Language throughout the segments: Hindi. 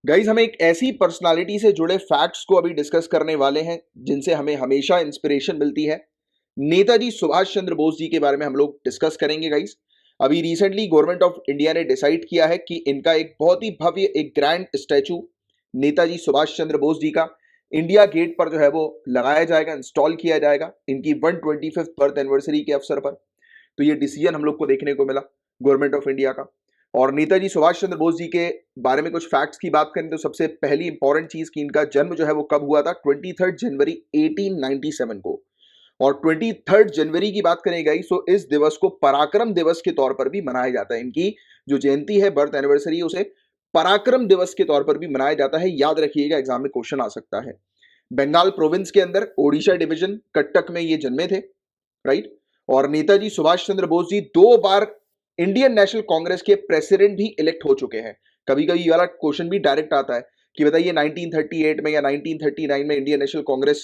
गाइज हम एक ऐसी पर्सनालिटी से जुड़े फैक्ट्स को अभी डिस्कस करने वाले हैं जिनसे हमें हमेशा इंस्पिरेशन मिलती है। नेताजी सुभाष चंद्र बोस जी के बारे में हम लोग डिस्कस करेंगे गाइज। अभी रिसेंटली गवर्नमेंट ऑफ इंडिया ने डिसाइड किया है कि इनका एक बहुत ही भव्य एक ग्रैंड स्टैचू नेताजी सुभाष चंद्र बोस जी का इंडिया गेट पर जो है वो लगाया जाएगा, इंस्टॉल किया जाएगा इनकी 125th बर्थ एनिवर्सरी के अवसर पर। तो ये डिसीजन हम लोग को देखने को मिला गवर्नमेंट ऑफ इंडिया का। और नेताजी सुभाष चंद्र बोस जी के बारे में कुछ फैक्ट्स की बात करें तो सबसे पहली इंपॉर्टेंट चीज कि इनका जन्म जो है वो कब हुआ था, 23 जनवरी 1897 को। और 23 जनवरी की बात करें गाइस तो इस दिवस को पराक्रम दिवस के तौर पर भी मनाया जाता है। इनकी जो जयंती है, बर्थ एनिवर्सरी, उसे पराक्रम दिवस के तौर पर भी मनाया जाता है। याद रखिएगा, एग्जाम में क्वेश्चन आ सकता है। बंगाल प्रोविंस के अंदर ओडिशा डिवीजन कटक में ये जन्मे थे, राइट। और नेताजी सुभाष चंद्र बोस जी 2 बार इंडियन नेशनल कांग्रेस के प्रेसिडेंट भी इलेक्ट हो चुके हैं। कभी कभी ये वाला क्वेश्चन भी डायरेक्ट आता है कि बताइए 1938 में या 1939 में इंडियन नेशनल कांग्रेस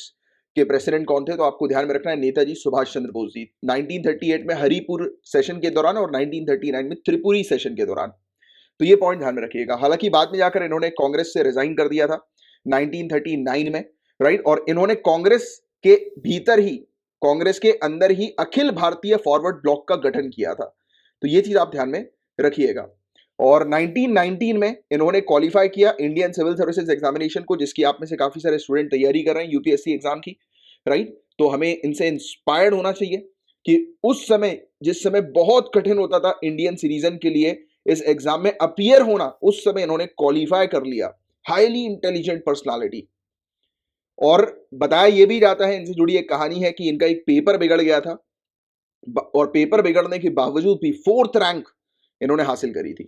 के प्रेसिडेंट कौन थे। तो आपको ध्यान में रखना है नेताजी सुभाष चंद्र बोस जी। 1938 में हरिपुर सेशन के दौरान और 1939 में त्रिपुरी सेशन के दौरान। तो ये पॉइंट ध्यान में रखिएगा। हालांकि बाद में जाकर इन्होंने कांग्रेस से रिजाइन कर दिया था 1939 में, राइट। और इन्होंने कांग्रेस के भीतर ही, कांग्रेस के अंदर ही अखिल भारतीय फॉरवर्ड ब्लॉक का गठन किया था। तो ये चीज आप ध्यान में रखिएगा। और 1919 में इन्होंने क्वालिफाई किया इंडियन सिविल सर्विसेज एग्जामिनेशन को, जिसकी आप में से काफी सारे स्टूडेंट तैयारी कर रहे हैं यूपीएससी एग्जाम की, राइट। तो हमें इनसे इंस्पायर्ड होना चाहिए कि उस समय, जिस समय बहुत कठिन होता था इंडियन सिटीजन के लिए इस एग्जाम में अपीयर होना, उस समय इन्होंने क्वालिफाई कर लिया। Highly intelligent personality. और बताया यह भी जाता है, इनसे जुड़ी एक कहानी है कि इनका एक पेपर बिगड़ गया था और पेपर बिगड़ने के बावजूद भी 4th रैंक इन्होंने हासिल करी थी,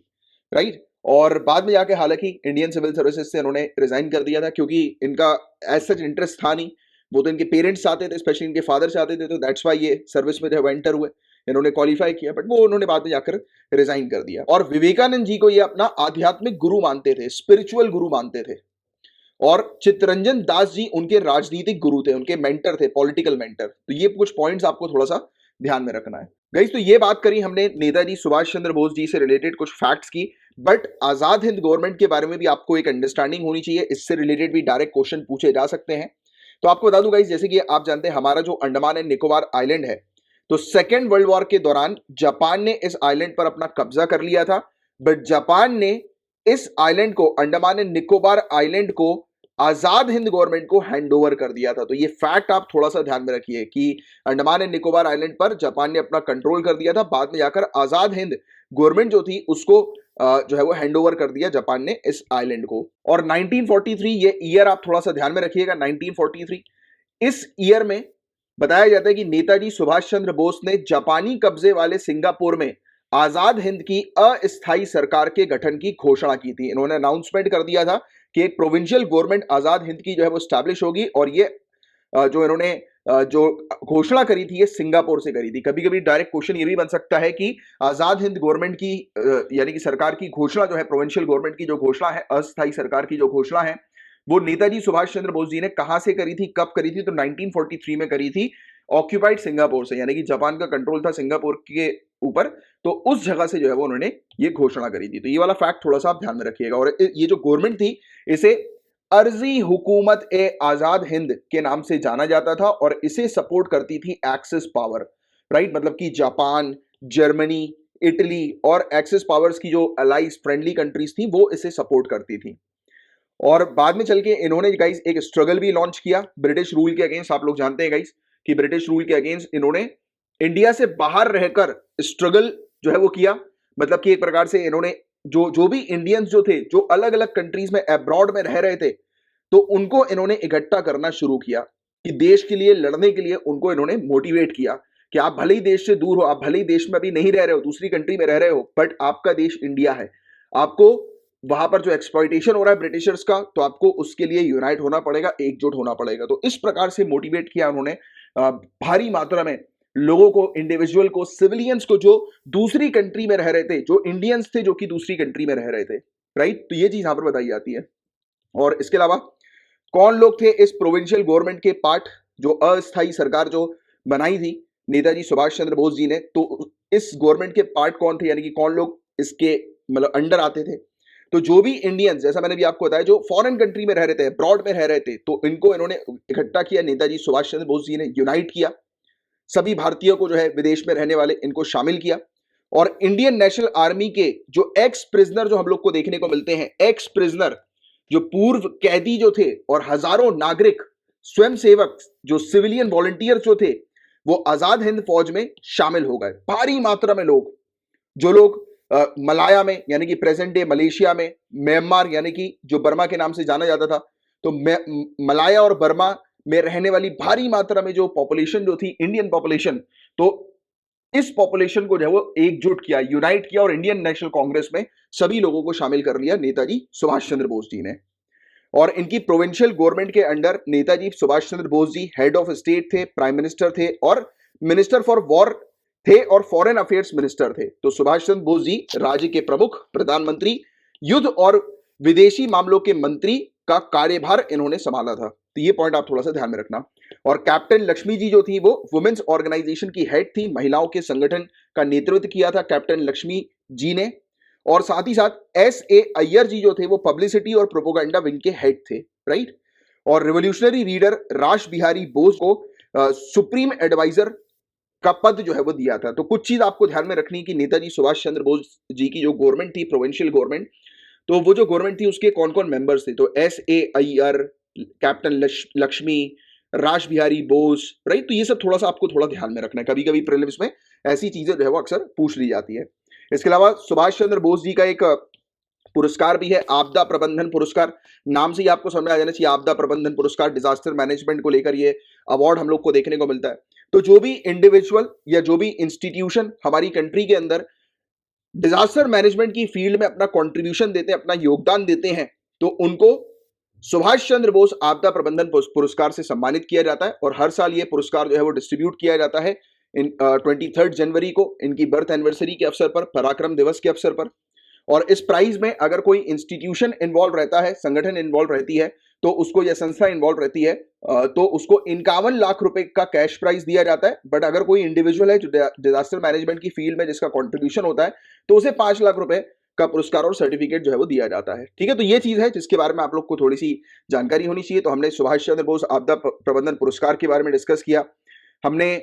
राइट। और बाद में जाके हालांकि इंडियन सिविल सर्विसेज से इन्होंने रिजाइन कर दिया था क्योंकि इनका एज सच इंटरेस्ट था नहीं। वो तो इनके पेरेंट्स चाहते थे, स्पेशली इनके फादर चाहते थे, तो दैट्स वाई ये सर्विस में जो एंटर हुए, इन्होंने क्वालिफाई किया, बट वो उन्होंने बाद में जाकर रिजाइन कर दिया। और विवेकानंद जी को ये अपना आध्यात्मिक गुरु मानते थे, स्पिरिचुअल गुरु मानते थे। और चित्तरंजन दास जी उनके राजनीतिक गुरु थे, उनके मेंटर थे, पॉलिटिकल मेंटर। तो ये कुछ पॉइंट्स आपको थोड़ा सा ध्यान में रखना है गाइस। तो ये बात करी हमने नेताजी सुभाष चंद्र बोस जी से रिलेटेड कुछ फैक्ट्स की, बट आजाद हिंद गवर्नमेंट के बारे में भी आपको एक अंडरस्टैंडिंग होनी चाहिए। इससे रिलेटेड भी डायरेक्ट क्वेश्चन पूछे जा सकते हैं। तो आपको बता दूं गाइस, जैसे कि आप जानते हैं हमारा जो अंडमान एंड निकोबार आइलैंड है, तो सेकेंड वर्ल्ड वॉर के दौरान जापान ने इस आइलैंड पर अपना कब्जा कर लिया था। बट जापान ने इस आइलैंड को, अंडमान एंड निकोबार आइलैंड को, आजाद हिंद गवर्नमेंट को हैंड ओवर कर दिया था। तो ये फैक्ट आप थोड़ा सा ध्यान में रखिए कि अंडमान एंड निकोबार आइलैंड पर जापान ने अपना कंट्रोल कर दिया था। बाद में जाकर आजाद हिंद गवर्नमेंट जो थी उसको जो है वो हैंड ओवर कर दिया जापान ने इस आइलैंड को। और 1943, ये ईयर आप थोड़ा सा ध्यान में रखिएगा, 1943। इस ईयर में बताया जाता है कि नेताजी सुभाष चंद्र बोस ने जापानी कब्जे वाले सिंगापुर में आजाद हिंद की अस्थायी सरकार के गठन की घोषणा की थी। इन्होंने अनाउंसमेंट कर दिया था कि एक प्रोविंशियल गवर्नमेंट आजाद हिंद की जो है वो स्टैब्लिश होगी। और ये जो इन्होंने जो घोषणा करी थी ये सिंगापुर से करी थी। कभी कभी डायरेक्ट क्वेश्चन ये भी बन सकता है कि आजाद हिंद गवर्नमेंट की यानी कि सरकार की घोषणा जो है, प्रोविंशियल गवर्नमेंट की जो घोषणा है, अस्थायी सरकार की जो घोषणा है, वो नेताजी सुभाष चंद्र बोस जी ने कहां से करी थी, कब करी थी। तो 1943 में करी थी ऑक्यूपाइड सिंगापुर से, यानी कि जापान का कंट्रोल था सिंगापुर के ऊपर, तो उस जगह से जो है वो उन्होंने ये घोषणा करी थी। तो ये वाला फैक्ट थोड़ा सा आप ध्यान में रखिएगा। और ये जो गवर्नमेंट थी इसे अर्जी हुकूमत ए आजाद हिंद के नाम से जाना जाता था और इसे सपोर्ट करती थी एक्सिस पावर, राइट। मतलब कि जापान, जर्मनी, इटली और एक्सिस पावर्स की जो अलाइज फ्रेंडली कंट्रीज थी वो इसे सपोर्ट करती थी। और बाद में चल के इन्होंने गाइस एक स्ट्रगल भी लॉन्च किया ब्रिटिश रूल के अगेंस्ट। आप लोग जानते हैं गाइस कि ब्रिटिश रूल के अगेंस्ट इन्होंने इंडिया से बाहर रहकर स्ट्रगल जो है वो किया। मतलब कि एक प्रकार से इन्होंने जो भी इंडियंस जो थे, जो अलग अलग कंट्रीज में, अब्रॉड में रह रहे थे, तो उनको इन्होंने इकट्ठा करना शुरू किया कि देश के लिए लड़ने के लिए उनको इन्होंने मोटिवेट किया कि आप भले ही देश से दूर हो, आप भले ही देश में अभी नहीं रह रहे हो, दूसरी कंट्री में रह रहे हो, बट आपका देश इंडिया है। आपको वहां पर जो एक्सप्लॉइटेशन हो रहा है ब्रिटिशर्स का, तो आपको उसके लिए यूनाइट होना पड़ेगा, एकजुट होना पड़ेगा। तो इस प्रकार से मोटिवेट किया उन्होंने भारी मात्रा में लोगों को, इंडिविजुअल को, सिविलियंस को, जो दूसरी कंट्री में रह रहे थे, जो इंडियंस थे जो कि दूसरी कंट्री में रह रहे थे, राइट। तो ये चीज यहां पर बताई जाती है। और इसके अलावा कौन लोग थे इस प्रोविंशियल गवर्नमेंट के पार्ट, जो अस्थायी सरकार जो बनाई थी नेताजी सुभाष चंद्र बोस जी ने, तो इस गवर्नमेंट के पार्ट कौन थे, यानी कि कौन लोग इसके मतलब अंडर आते थे। तो जो भी इंडियंस, जैसा मैंने भी आपको बताया, जो फॉरेन कंट्री में रह रहे थे, अब्रॉड में रह रहे थे, तो इनको इन्होंने इकट्ठा किया, नेताजी सुभाष चंद्र बोस जी ने यूनाइट किया, सभी भारतीयों को जो है विदेश में रहने वाले इनको शामिल किया, और इंडियन नेशनल आर्मी के जो एक्स प्रिजनर जो हम लोग को देखने को मिलते हैं, एक्स प्रिजनर जो पूर्व कैदी जो थे, और हजारों नागरिक स्वयंसेवक जो सिविलियन वॉलंटियर्स जो थे, वो आजाद हिंद फौज में शामिल हो गए। भारी मात्रा में लोग, जो लोग मलाया में यानी कि प्रेजेंट डे मलेशिया में, म्यांमार यानी कि जो बर्मा के नाम से जाना जाता था, तो मलाया और बर्मा में रहने वाली भारी मात्रा में जो पॉपुलेशन जो थी, इंडियन पॉपुलेशन, तो इस पॉपुलेशन को जो है वो एकजुट किया, यूनाइट किया, और इंडियन नेशनल कांग्रेस में सभी लोगों को शामिल कर लिया नेताजी सुभाष चंद्र बोस जी ने। और इनकी प्रोविंशियल गवर्नमेंट के under Netaji Subhash Chandra Bose ji head of state थे, प्राइम मिनिस्टर थे, और मिनिस्टर फॉर वॉर थे, और फॉरेन अफेयर्स मिनिस्टर थे। तो सुभाष चंद्र बोस जी राज्य के प्रमुख, प्रधानमंत्री, युद्ध और विदेशी मामलों के मंत्री का कार्यभार इन्होंने संभाला था। तो ये पॉइंट आप थोड़ा सा ध्यान में रखना। और कैप्टन लक्ष्मी जी जो थी, वो वुमेन्स ऑर्गेनाइजेशन की हेड थी, महिलाओं के संगठन का नेतृत्व किया था कैप्टन लक्ष्मी जी ने। और साथ ही साथ S.A. अय्यर जी जो थे, वो पब्लिसिटी और प्रोपोगंडा विंग के हेड थे, राइट। और रिवोल्यूशनरी लीडर रास बिहारी बोस को सुप्रीम एडवाइजर का पद जो है वो दिया था। तो कुछ चीज आपको ध्यान में रखनी कि नेताजी सुभाष चंद्र बोस जी की जो गवर्नमेंट थी, प्रोविंशियल गवर्नमेंट, तो वो जो गवर्नमेंट थी उसके कौन कौन मेंबर्स थे, तो S.A. अय्यर, कैप्टन लक्ष्मी, रास बिहारी बोस, राइट। तो ये सब थोड़ा सा आपको थोड़ा ध्यान में रखना है, कभी कभी प्रीलिम्स में ऐसी चीजें जो है वो अक्सर पूछ ली जाती है। इसके अलावा सुभाष चंद्र बोस जी का एक पुरस्कार भी है, आपदा प्रबंधन पुरस्कार। नाम से ही आपको समझ में आ जाना चाहिए, आपदा प्रबंधन पुरस्कार, डिजास्टर मैनेजमेंट को लेकर ये अवार्ड हम लोग को देखने को मिलता है। तो जो भी इंडिविजुअल या जो भी इंस्टीट्यूशन हमारी कंट्री के अंदर डिजास्टर मैनेजमेंट की फील्ड में अपना कंट्रीब्यूशन देते हैं, अपना योगदान देते हैं, तो उनको सुभाष चंद्र बोस आपदा प्रबंधन पुरस्कार से सम्मानित किया जाता है। और हर साल ये पुरस्कार जो है वो डिस्ट्रीब्यूट किया जाता है 23 जनवरी को, इनकी बर्थ एनिवर्सरी के अवसर पर, पराक्रम दिवस के अवसर पर। और इस प्राइज में अगर कोई इंस्टीट्यूशन इन्वॉल्व रहता है, संगठन इन्वॉल्व रहती है, तो उसको, या संस्था इन्वॉल्व रहती है, तो उसको 51 लाख रुपए का कैश प्राइज दिया जाता है। बट अगर कोई इंडिविजुअल है जो डिजास्टर मैनेजमेंट की फील्ड में जिसका कॉन्ट्रीब्यूशन होता है, तो उसे 5 लाख रुपए का पुरस्कार और सर्टिफिकेट जो है वो दिया जाता है। ठीक है, तो ये चीज है जिसके बारे में आप लोग को थोड़ी सी जानकारी होनी चाहिए। तो हमने सुभाष चंद्र बोस आपदा प्रबंधन पुरस्कार के बारे में डिस्कस किया, हमने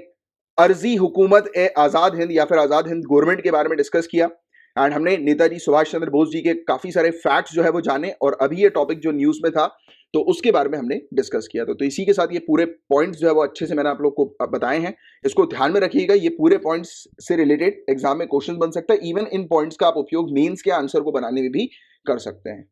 अर्जी हुकूमत ए आजाद हिंद या फिर आजाद हिंद गवर्नमेंट के बारे में डिस्कस किया, एंड हमने नेताजी सुभाष चंद्र बोस जी के काफी सारे फैक्ट्स जो है वो जाने, और अभी ये टॉपिक जो न्यूज में था तो उसके बारे में हमने डिस्कस किया। तो इसी के साथ ये पूरे पॉइंट्स जो है वो अच्छे से मैंने आप लोग को बताए हैं, इसको ध्यान में रखिएगा। ये पूरे पॉइंट्स से रिलेटेड एग्जाम में क्वेश्चन बन सकता है, इवन इन पॉइंट्स का आप उपयोग मेंस के आंसर को बनाने में भी कर सकते हैं।